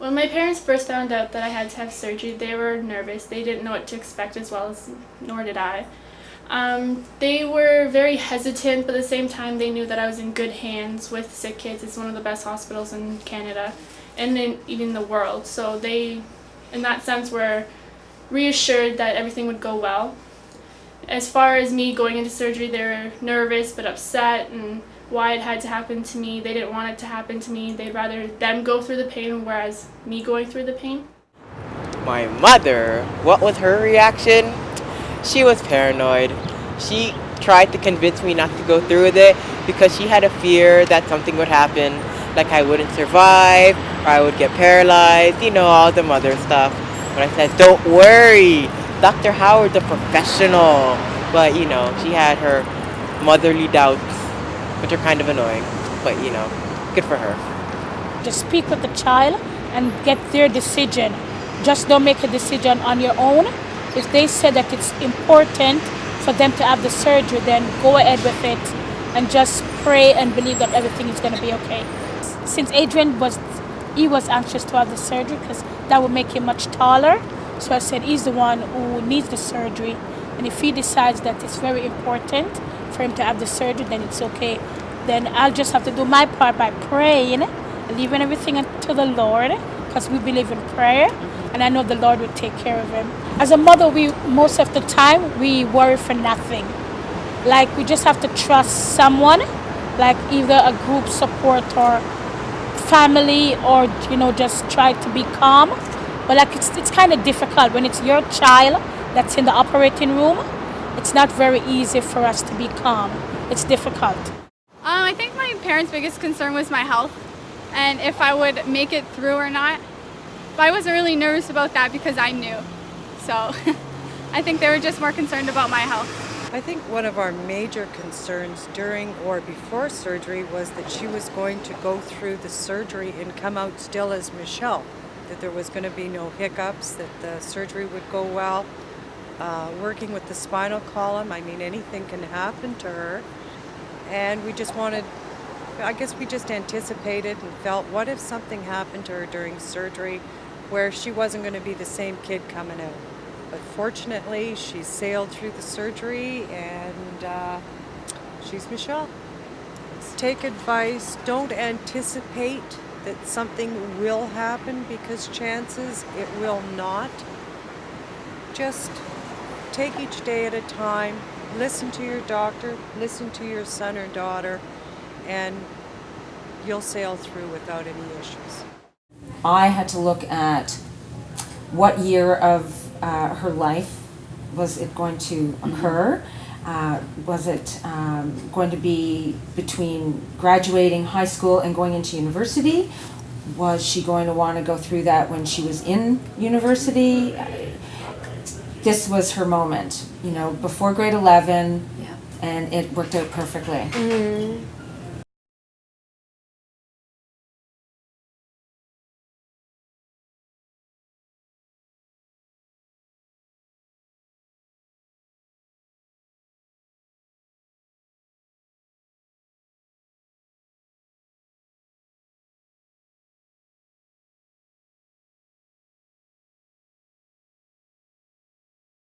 When my parents first found out that I had to have surgery, they were nervous. They didn't know what to expect as well as, nor did I. They were very hesitant, but at the same time they knew that I was in good hands with Sick Kids. It's one of the best hospitals in Canada and even the world. So they, in that sense, were reassured that everything would go well. As far as me going into surgery, they were nervous but upset and why it had to happen to me. They didn't want it to happen to me. They'd rather them go through the pain, whereas me going through the pain. My mother, what was her reaction? She was paranoid. She tried to convince me not to go through with it because she had a fear that something would happen, like I wouldn't survive or I would get paralyzed, all the mother stuff. But I said, don't worry, Dr. Howard's a professional. But, she had her motherly doubts, which are kind of annoying. But, good for her. Just speak with the child and get their decision. Just don't make a decision on your own. If they said that it's important for them to have the surgery, then go ahead with it and just pray and believe that everything is going to be okay. Since Adrian was anxious to have the surgery because that would make him much taller. So I said he's the one who needs the surgery. And if he decides that it's very important for him to have the surgery, then it's okay. Then I'll just have to do my part by praying and leaving everything to the Lord because we believe in prayer. And I know the Lord will take care of him. As a mother, most of the time, we worry for nothing. Like, we just have to trust someone, like either a group support or family, or, just try to be calm. But like, it's kind of difficult when it's your child that's in the operating room. It's not very easy for us to be calm. It's difficult. I think my parents' biggest concern was my health and if I would make it through or not. But I wasn't really nervous about that because I knew. So I think they were just more concerned about my health. I think one of our major concerns during or before surgery was that she was going to go through the surgery and come out still as Michelle, that there was going to be no hiccups, that the surgery would go well. Working with the spinal column, anything can happen to her. And we just anticipated and felt, what if something happened to her during surgery where she wasn't going to be the same kid coming out? But fortunately, she sailed through the surgery and she's Michelle. Take advice, don't anticipate that something will happen because chances it will not. Just take each day at a time, listen to your doctor, listen to your son or daughter, and you'll sail through without any issues. I had to look at what year of her life was it going to occur. Was it going to be between graduating high school and going into university? Was she going to want to go through that when she was in university? This was her moment, before grade 11, and it worked out perfectly.